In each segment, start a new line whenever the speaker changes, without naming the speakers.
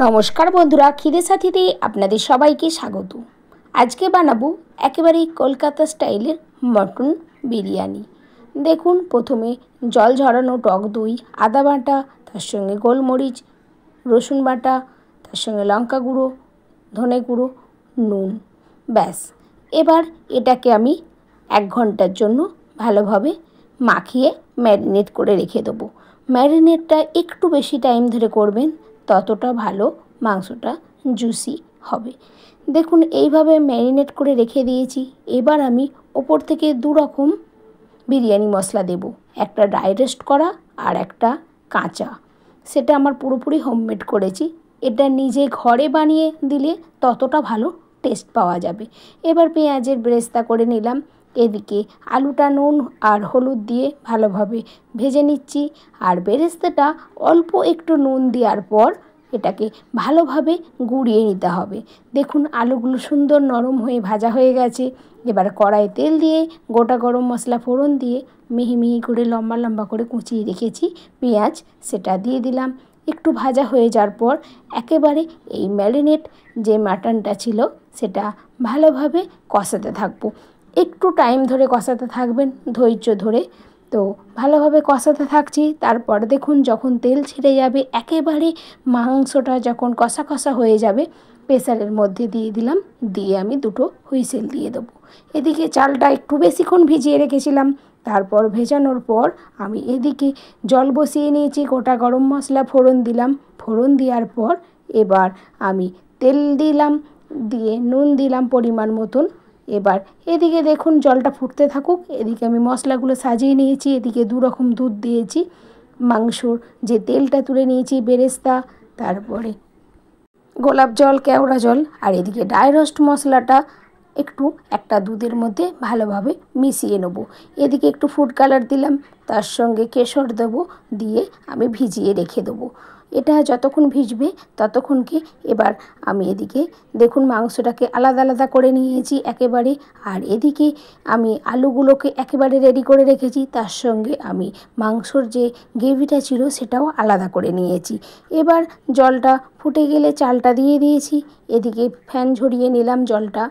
নমস্কার বন্ধুরা, খিদে সাথীতে আপনাদের সবাইকে স্বাগত। আজকে বানাবো একেবারেই কলকাতা স্টাইলের মটন বিরিয়ানি। দেখুন, প্রথমে জল ঝরানো টক দই, আদা বাটা, তার সঙ্গে গোলমরিচ, রসুন বাটা, তার সঙ্গে লঙ্কা গুঁড়ো, ধনে গুঁড়ো, নুন, ব্যাস। এবার এটাকে আমি 1 ঘন্টার জন্য ভালোভাবে মাখিয়ে ম্যারিনেট করে রেখে দেবো। ম্যারিনেটটা একটু বেশি টাইম ধরে করবেন, ততটা ভালো মাংসটা জুসি হবে। দেখুন, এইভাবে ম্যারিনেট করে রেখে দিয়েছি। এবার আমি ওপর থেকে 2 রকম বিরিয়ানি মশলা দেব, একটা ড্রাই রোস্ট করা আর একটা কাঁচা। সেটা আমার পুরোপুরি হোমমেড করেছি। এটা নিজে ঘরে বানিয়ে দিলে ততটা ভালো টেস্ট পাওয়া যাবে। এবার পেঁয়াজের বেরেস্তা করে নিলাম। এদিকে আলুটা নুন আর হলুদ দিয়ে ভালোভাবে ভেজে নিচ্ছি, আর বেরেস্তাটা অল্প একটু নুন দেওয়ার পর এটাকে ভালোভাবে গুঁড়িয়ে নিতে হবে। দেখুন, আলুগুলো সুন্দর নরম হয়ে ভাজা হয়ে গেছে। এবার কড়াইয়ে তেল দিয়ে গোটা গরম মশলা ফোড়ন দিয়ে মিহি মিহি করে লম্বা লম্বা করে কুচিয়ে রেখেছি পেঁয়াজ, সেটা দিয়ে দিলাম। একটু ভাজা হয়ে যাওয়ার পর একেবারে এই ম্যারিনেট যে মাটনটা ছিল সেটা ভালোভাবে কষাতে থাকবো। একটু টাইম ধরে কষাতে থাকবেন, ধৈর্য ধরে। তো ভালোভাবে কষাতে থাকছি। তারপর দেখুন, যখন তেল ছেড়ে যাবে, একেবারে মাংসটা যখন কষা কষা হয়ে যাবে, প্রেসারের মধ্যে দিয়ে দিলাম। দিয়ে আমি 2টো হুইসেল দিয়ে দেবো। এদিকে চালটা একটু বেশিক্ষণ ভিজিয়ে রেখেছিলাম। তারপর ভেজানোর পর আমি এদিকে জল বসিয়ে নিয়েছি, গোটা গরম মশলা ফোড়ন দিলাম। ফোড়ন দেওয়ার পর এবার আমি তেল দিলাম, দিয়ে নুন দিলাম পরিমাণ মতন। এবার এদিকে দেখুন, জলটা ফুটতে থাকুক। এদিকে আমি মশলাগুলো সাজিয়ে নিয়েছি। এদিকে 2 রকম দুধ দিয়েছি, মাংসর যে তেলটা তুলে নিয়েছি, বেরেস্তা, তারপরে গোলাপ জল, কেওড়া জল, আর এদিকে ড্রাই রোস্ট মশলাটা একটু একটা দুধের মধ্যে ভালোভাবে মিশিয়ে নেব। এদিকে একটু ফুড কালার দিলাম, তার সঙ্গে কেশর দেবো, দিয়ে আমি ভিজিয়ে রেখে দেবো। এটা যতক্ষণ ভিজবে ততক্ষণকে এবার আমি এদিকে দেখুন মাংসটাকে আলাদা আলাদা করে নিয়েছি একেবারে। আর এদিকে আমি আলুগুলোকে একেবারে রেডি করে রেখেছি। তার সঙ্গে আমি মাংসর যে গ্রেভিটা ছিল সেটাও আলাদা করে নিয়েছি। এবার জলটা ফুটে গেলে চালটা দিয়ে দিয়েছি। এদিকে ফ্যান ঝরিয়ে নিলাম জলটা।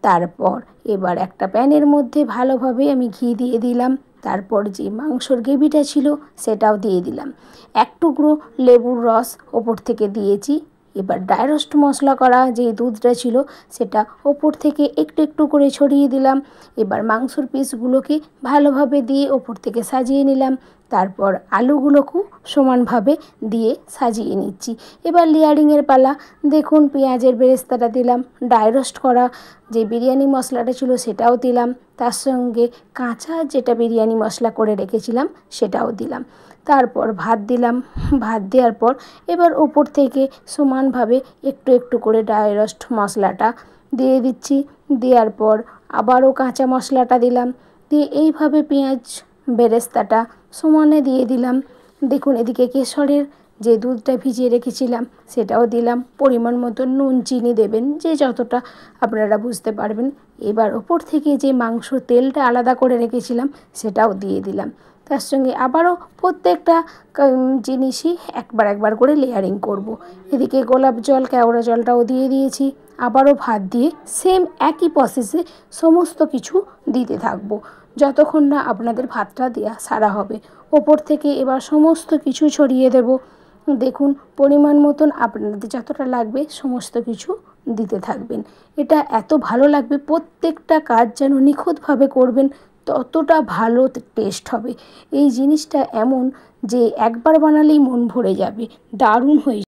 তারপর এবার একটা প্যানের মধ্যে ভালোভাবে আমি ঘি দিয়ে দিলাম। তারপর যে মাংসর গ্রেভিটা ছিল সেটাও দিয়ে দিলাম। 1 টুকরো লেবুর রস ওপর থেকে দিয়েছি। এবার ড্রাই রোস্ট মশলা করা যে দুধটা ছিল সেটা ওপর থেকে একটু একটু করে ছড়িয়ে দিলাম। এবার মাংসর পিসগুলোকে ভালোভাবে দিয়ে ওপর থেকে সাজিয়ে নিলাম। তারপর আলুগুলোকেও সমানভাবে দিয়ে সাজিয়ে নিচ্ছি। এবার লেয়ারিংয়ের পালা। দেখুন, পেঁয়াজের বেরেস্তাটা দিলাম, ড্রাই রোস্ট করা যে বিরিয়ানি মশলাটা ছিল সেটাও দিলাম, তার সঙ্গে কাঁচা যেটা বিরিয়ানি মশলা করে রেখেছিলাম সেটাও দিলাম। তারপর ভাত দিলাম। ভাত দেওয়ার পর এবার ওপর থেকে সমানভাবে একটু একটু করে ড্রাই রোস্ট মশলাটা দিয়ে দিচ্ছি। দেওয়ার পর আবারও কাঁচা মশলাটা দিলাম, দিয়ে এইভাবে পেঁয়াজ বেরেস্তাটা সমানে দিয়ে দিলাম। দেখুন, এদিকে কেশরের যে দুধটা ভিজিয়ে রেখেছিলাম সেটাও দিলাম। পরিমাণ মতো নুন চিনি দেবেন, যে যতটা আপনারা বুঝতে পারবেন। এবার ওপর থেকে যে মাংস তেলটা আলাদা করে রেখেছিলাম সেটাও দিয়ে দিলাম। তার সঙ্গে আবারও প্রত্যেকটা জিনিসই একবার করে লেয়ারিং করব। এদিকে গোলাপ জল, কেওড়া জলটাও দিয়ে দিয়েছি। আবারও ভাত দিয়ে সেম একই প্রসেসে সমস্ত কিছু দিতে থাকবো যতক্ষণ না আপনাদের ভাতটা দেওয়া সারা হবে। ওপর থেকে এবার সমস্ত কিছু ছড়িয়ে দেব। দেখুন, পরিমাণ মতন আপনাদের যতটা লাগবে সমস্ত কিছু দিতে থাকবেন। এটা এত ভালো লাগবে, প্রত্যেকটা কাজ যেন নিখুঁতভাবে করবেন, ততটা ভালো টেস্ট হবে। এই জিনিসটা এমন যে একবার বানালেই মন ভরে যাবে, দারুণ হয়ে